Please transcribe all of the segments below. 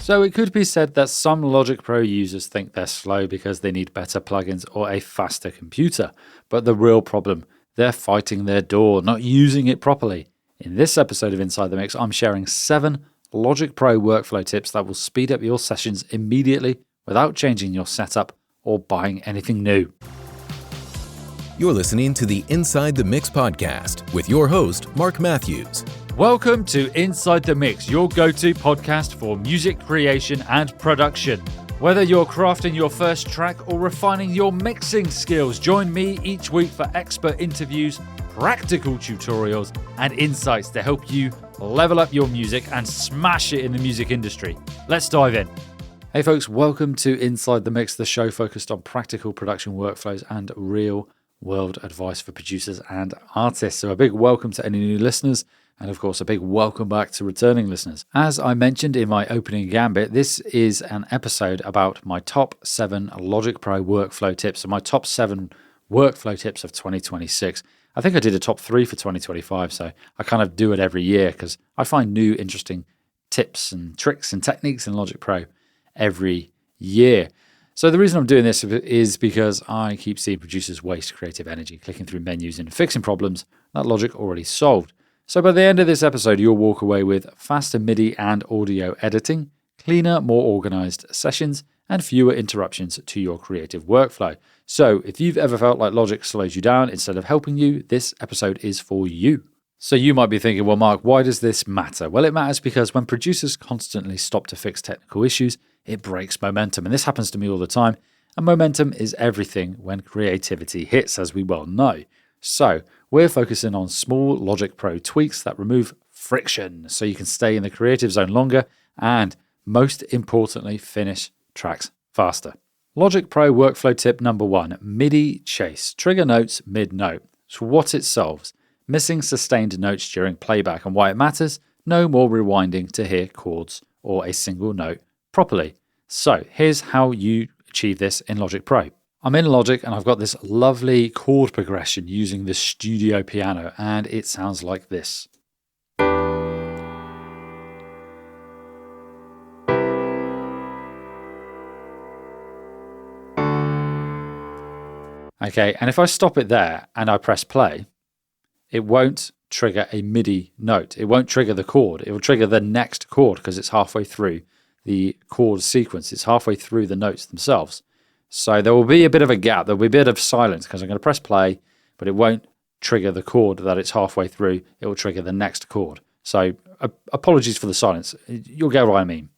So it could be said that some Logic Pro users think they're slow because they need better plugins or a faster computer. But the real problem, they're fighting their door, not using it properly. In this episode of Inside the Mix, I'm sharing 7 Logic Pro workflow tips that will speed up your sessions immediately without changing your setup or buying anything new. You're listening to the Inside the Mix podcast with your host, Marc Matthews. Welcome to Inside the Mix, your go-to podcast for music creation and production. Whether you're crafting your first track or refining your mixing skills, join me each week for expert interviews, practical tutorials, and insights to help you level up your music and smash it in the music industry. Let's dive in. Hey folks, welcome to Inside the Mix, the show focused on practical production workflows and real-world advice for producers and artists. So a big welcome to any new listeners. And of course, a big welcome back to returning listeners. As I mentioned in my opening gambit, this is an episode about my top 7 Logic Pro workflow tips and my top 7 workflow tips of 2026. I think I did a top 3 for 2025, so I kind of do it every year because I find new interesting tips and tricks and techniques in Logic Pro every year. So the reason I'm doing this is because I keep seeing producers waste creative energy clicking through menus and fixing problems that Logic already solved. So by the end of this episode, you'll walk away with faster MIDI and audio editing, cleaner, more organized sessions, and fewer interruptions to your creative workflow. So if you've ever felt like Logic slows you down instead of helping you, this episode is for you. So you might be thinking, well, Mark, why does this matter? Well, it matters because when producers constantly stop to fix technical issues, it breaks momentum. And this happens to me all the time. And momentum is everything when creativity hits, as we well know. So we're focusing on small Logic Pro tweaks that remove friction so you can stay in the creative zone longer and, most importantly, finish tracks faster. Logic Pro workflow tip number 1, MIDI Chase. Trigger notes mid-note. So what it solves, missing sustained notes during playback, and why it matters, no more rewinding to hear chords or a single note properly. So here's how you achieve this in Logic Pro. I'm in Logic and I've got this lovely chord progression using the studio piano, and it sounds like this. Okay, and if I stop it there and I press play, it won't trigger a MIDI note. It won't trigger the chord. It will trigger the next chord because it's halfway through the chord sequence. It's halfway through the notes themselves. So there will be a bit of a gap. There will be a bit of silence because I'm going to press play, but it won't trigger the chord that it's halfway through. It will trigger the next chord. So apologies for the silence. You'll get what I mean.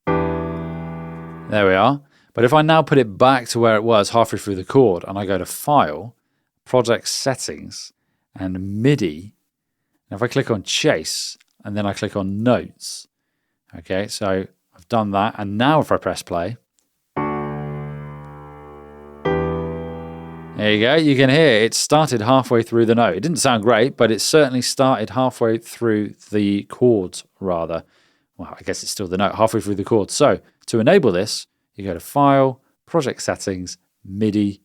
There we are. But if I now put it back to where it was halfway through the chord and I go to File, Project Settings, and MIDI, and if I click on Chase and then I click on Notes, okay, so I've done that, and now if I press play, there you go, you can hear it started halfway through the note. It didn't sound great, but it certainly started halfway through the chords, rather. Well, I guess it's still the note, halfway through the chords. So to enable this, you go to File, Project Settings, MIDI,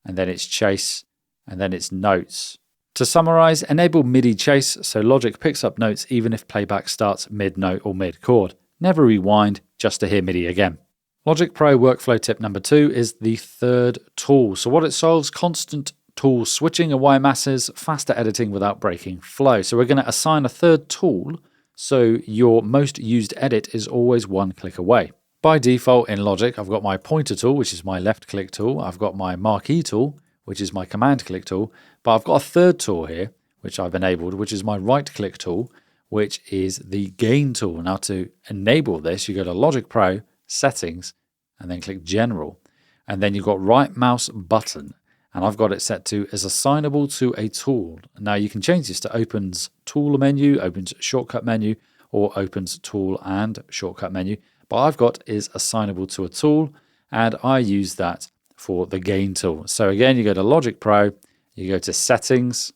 and then it's Chase, and then it's Notes. To summarize, enable MIDI Chase so Logic picks up notes even if playback starts mid-note or mid-chord. Never rewind just to hear MIDI again. Logic Pro workflow tip number 2 is the third tool. So what it solves, constant tool switching and wire masses, faster editing without breaking flow. So we're going to assign a third tool so your most used edit is always one click away. By default in Logic, I've got my pointer tool, which is my left click tool. I've got my marquee tool, which is my command click tool. But I've got a third tool here, which I've enabled, which is my right click tool, which is the gain tool. Now to enable this, you go to Logic Pro, Settings, and then click General. And then you've got right mouse button, and I've got it set to as assignable to a tool. Now you can change this to opens tool menu, opens shortcut menu, or opens tool and shortcut menu. But I've got is assignable to a tool, and I use that for the gain tool. So again, you go to Logic Pro, you go to Settings,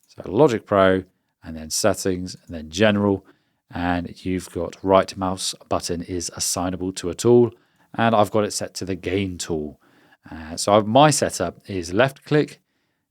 so Logic Pro, and then Settings, and then General, and you've got right mouse button is assignable to a tool, and I've got it set to the gain tool. So my setup is left click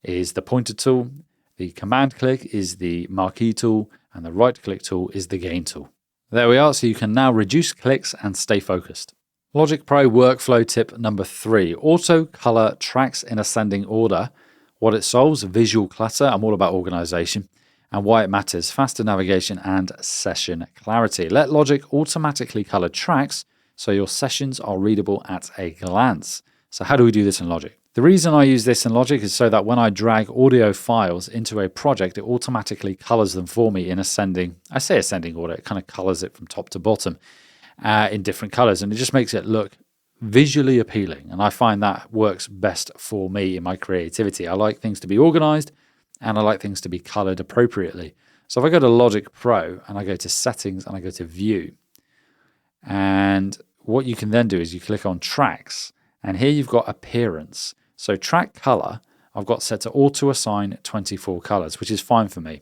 is the pointer tool, the command click is the marquee tool, and the right-click tool is the gain tool. There we are, so you can now reduce clicks and stay focused. Logic Pro workflow tip number 3, auto color tracks in ascending order. What it solves: visual clutter. I'm all about organization. And why it matters: faster navigation and session clarity. Let Logic automatically color tracks so your sessions are readable at a glance. So how do we do this in Logic? The reason I use this in Logic is so that when I drag audio files into a project, it automatically colors them for me in ascending order. It kind of colors it from top to bottom in different colors, and it just makes it look visually appealing. And I find that works best for me in my creativity. I like things to be organized, and I like things to be colored appropriately. So if I go to Logic Pro and I go to Settings and I go to View, and what you can then do is you click on Tracks, and here you've got Appearance. So track color, I've got set to auto assign 24 colors, which is fine for me.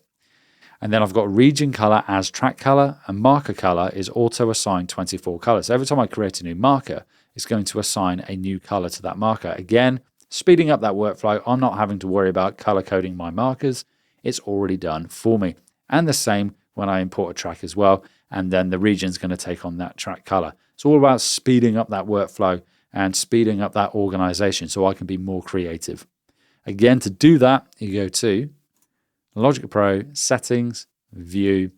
And then I've got region color as track color, and marker color is auto assign 24 colors. So every time I create a new marker, it's going to assign a new color to that marker. Again, speeding up that workflow. I'm not having to worry about color coding my markers. It's already done for me. And the same when I import a track as well. And then the region's going to take on that track color. It's all about speeding up that workflow and speeding up that organization so I can be more creative. Again, to do that, you go to Logic Pro, Settings, View,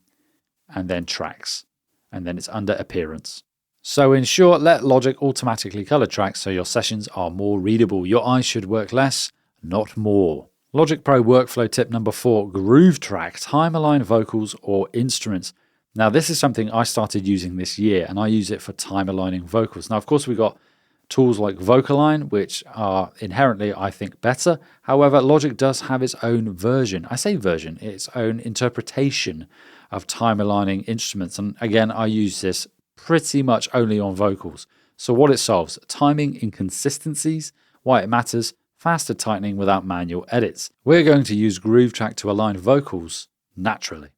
and then Tracks. And then it's under Appearance. So in short, let Logic automatically color tracks so your sessions are more readable. Your eyes should work less, not more. Logic Pro workflow tip number 4, groove track, time align vocals or instruments. Now this is something I started using this year, and I use it for time aligning vocals. Now of course we've got tools like Vocaline, which are inherently, I think, better. However, Logic does have its own version. I say version, its own interpretation of time aligning instruments. And again, I use this pretty much only on vocals. So what it solves: timing inconsistencies, why it matters, faster tightening without manual edits. We're going to use Groove Track to align vocals naturally.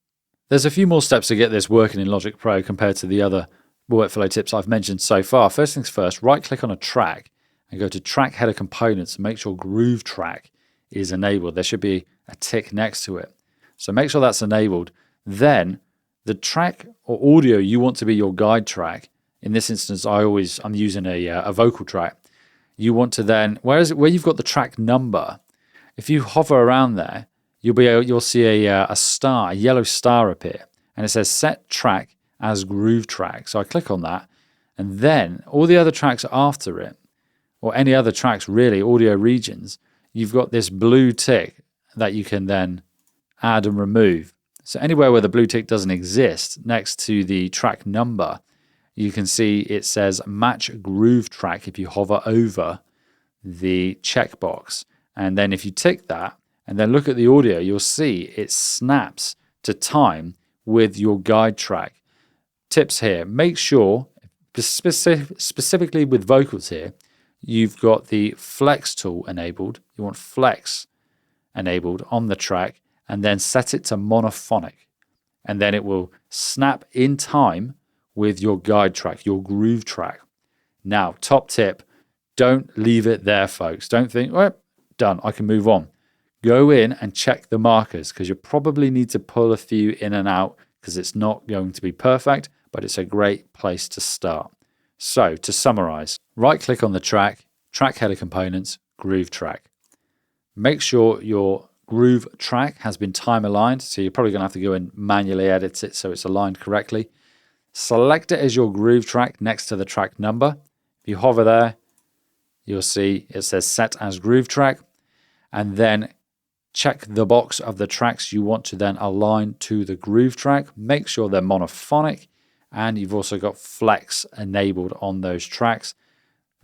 There's a few more steps to get this working in Logic Pro compared to the other workflow tips I've mentioned so far. First things first, right click on a track and go to Track Header Components and make sure Groove Track is enabled. There should be a tick next to it. So make sure that's enabled. Then the track or audio you want to be your guide track. In this instance, I'm using a vocal track. You want to then, where you've got the track number, if you hover around there, you'll see a yellow star appear, and it says Set Track as Groove Track. So I click on that, and then all the other tracks after it, or any other tracks really, audio regions, you've got this blue tick that you can then add and remove. So anywhere where the blue tick doesn't exist, next to the track number, you can see it says Match Groove Track if you hover over the checkbox. And then if you tick that and then look at the audio, you'll see it snaps to time with your guide track. Tips here: make sure, specifically with vocals here, you've got the flex tool enabled. You want flex enabled on the track, and then set it to monophonic. And then it will snap in time with your guide track, your groove track. Now, top tip, don't leave it there, folks. Don't think, well, done, I can move on. Go in and check the markers, because you probably need to pull a few in and out because it's not going to be perfect, but it's a great place to start. So to summarize, right click on the track, Track Header Components, Groove Track. Make sure your groove track has been time aligned, so you're probably going to have to go and manually edit it so it's aligned correctly. Select it as your groove track next to the track number. If you hover there, you'll see it says Set as Groove Track, and then check the box of the tracks you want to then align to the groove track. Make sure they're monophonic, and you've also got flex enabled on those tracks.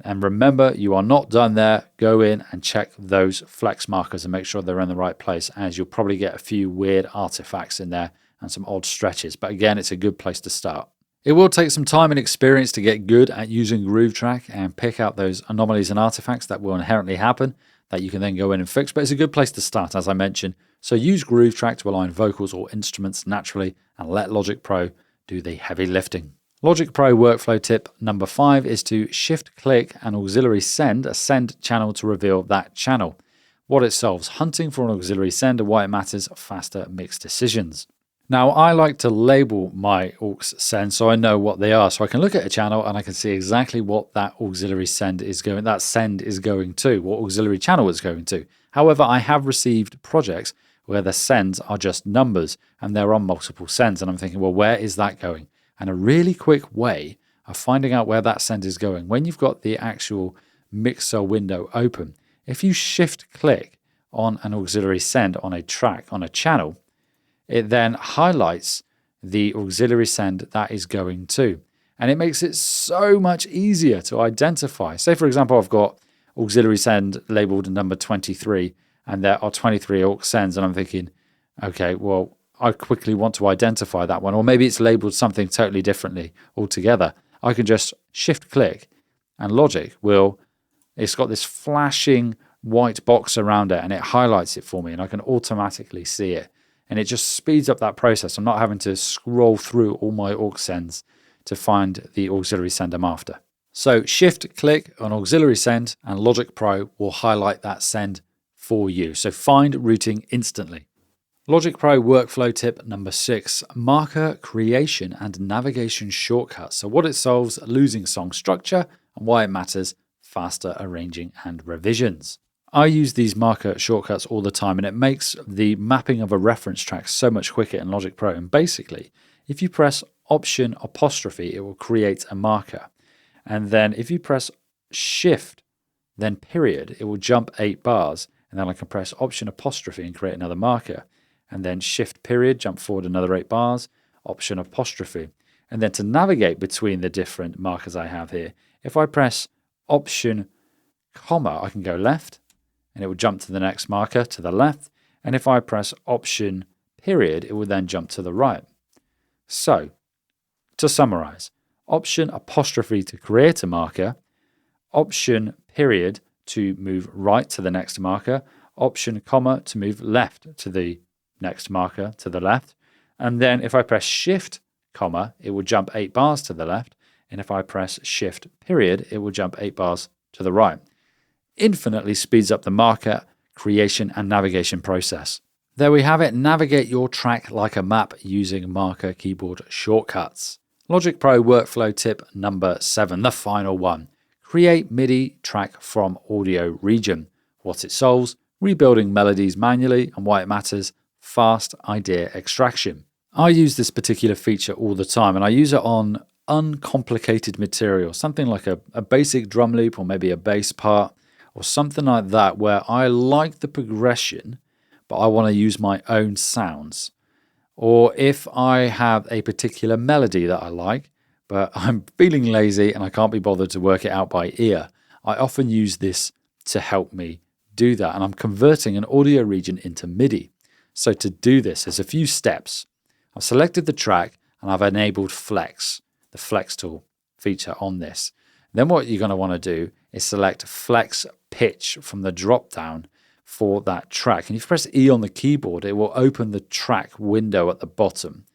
And remember, you are not done there. Go in and check those flex markers and make sure they're in the right place, as you'll probably get a few weird artifacts in there and some odd stretches. But again, it's a good place to start. It will take some time and experience to get good at using Groove Track and pick out those anomalies and artifacts that will inherently happen that you can then go in and fix. But it's a good place to start, as I mentioned. So use Groove Track to align vocals or instruments naturally, and let Logic Pro do the heavy lifting. Logic Pro workflow tip number 5 is to shift-click an auxiliary send, a send channel, to reveal that channel. What it solves: hunting for an auxiliary send, and why it matters: faster mix decisions. Now, I like to label my aux send so I know what they are. So I can look at a channel and I can see exactly what that auxiliary send is going to, what auxiliary channel it's going to. However, I have received projects where the sends are just numbers and they're on multiple sends. And I'm thinking, well, where is that going? And a really quick way of finding out where that send is going, when you've got the actual mixer window open, if you shift click on an auxiliary send on a track, on a channel, it then highlights the auxiliary send that is going to. And it makes it so much easier to identify. Say, for example, I've got auxiliary send labeled number 23, and there are 23 aux sends, and I'm thinking, okay, well, I quickly want to identify that one. Or maybe it's labeled something totally differently altogether. I can just shift click, and Logic it's got this flashing white box around it, and it highlights it for me, and I can automatically see it. And it just speeds up that process. I'm not having to scroll through all my aux sends to find the auxiliary send I'm after. So shift click on auxiliary send and Logic Pro will highlight that send for you. So find routing instantly. Logic Pro workflow tip number 6, marker creation and navigation shortcuts. So what it solves, losing song structure, and why it matters, faster arranging and revisions. I use these marker shortcuts all the time, and it makes the mapping of a reference track so much quicker in Logic Pro. And basically, if you press Option apostrophe, it will create a marker. And then if you press Shift, then period, it will jump 8 bars. And then I can press Option apostrophe and create another marker. And then Shift period, jump forward another 8 bars, Option apostrophe. And then to navigate between the different markers I have here, if I press Option comma, I can go left, and it will jump to the next marker to the left. And if I press Option period, it will then jump to the right. So, to summarize, Option apostrophe to create a marker, Option period to move right to the next marker, Option comma to move left to the next marker to the left. And then if I press Shift comma, it will jump 8 bars to the left. And if I press Shift period, it will jump 8 bars to the right. Infinitely speeds up the marker creation and navigation process. There we have it. Navigate your track like a map using marker keyboard shortcuts. Logic Pro workflow tip number 7, the final one. Create MIDI track from audio region. What it solves, rebuilding melodies manually, and why it matters, fast idea extraction. I use this particular feature all the time, and I use it on uncomplicated material, something like a basic drum loop or maybe a bass part, or something like that, where I like the progression, but I want to use my own sounds. Or if I have a particular melody that I like, but I'm feeling lazy and I can't be bothered to work it out by ear, I often use this to help me do that. And I'm converting an audio region into MIDI. So to do this, there's a few steps. I've selected the track and I've enabled Flex, the Flex tool feature on this. Then what you're going to want to do is select Flex Pitch from the drop down for that track. And if you press E on the keyboard, it will open the track window at the bottom.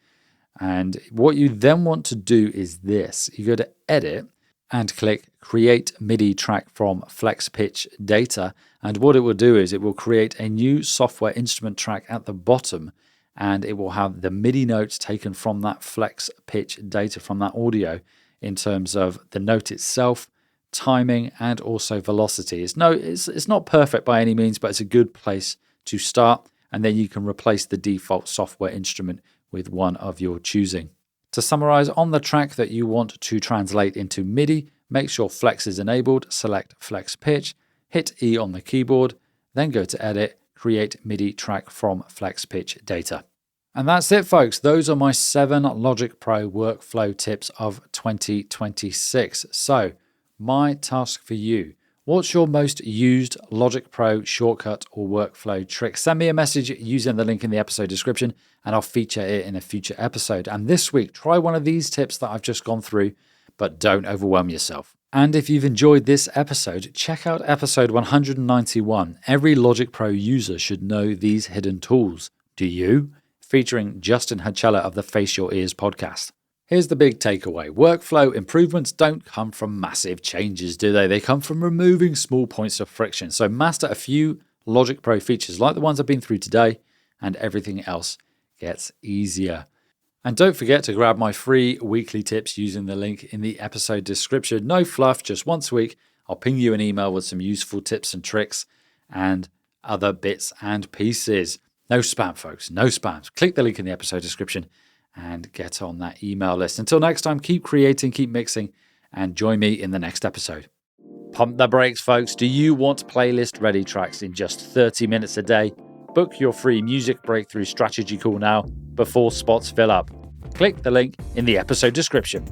And what you then want to do is this. You go to Edit and click Create MIDI Track from Flex Pitch Data. And what it will do is it will create a new software instrument track at the bottom, and it will have the MIDI notes taken from that Flex Pitch data from that audio in terms of the note itself, timing, and also velocity. It's not perfect by any means, but it's a good place to start. And then you can replace the default software instrument with one of your choosing. To summarize, on the track that you want to translate into MIDI, make sure Flex is enabled, select Flex Pitch, hit E on the keyboard, then go to Edit, create MIDI track from Flex Pitch data. And that's it, folks. Those are my 7 Logic Pro workflow tips of 2026. So, my task for you. What's your most used Logic Pro shortcut or workflow trick? Send me a message using the link in the episode description and I'll feature it in a future episode. And this week, try one of these tips that I've just gone through, but don't overwhelm yourself. And if you've enjoyed this episode, check out episode 191. Every Logic Pro user should know these hidden tools. Do you? Featuring Justin Hachella of the Face Your Ears podcast. Here's the big takeaway. Workflow improvements don't come from massive changes, do they? They come from removing small points of friction. So master a few Logic Pro features like the ones I've been through today, and everything else gets easier. And don't forget to grab my free weekly tips using the link in the episode description. No fluff, just once a week, I'll ping you an email with some useful tips and tricks and other bits and pieces. No spam, folks, no spams. Click the link in the episode description and get on that email list. Until next time, keep creating, keep mixing, and join me in the next episode. Pump the brakes, folks. Do you want playlist-ready tracks in just 30 minutes a day? Book your free Music Breakthrough Strategy call now before spots fill up. Click the link in the episode description.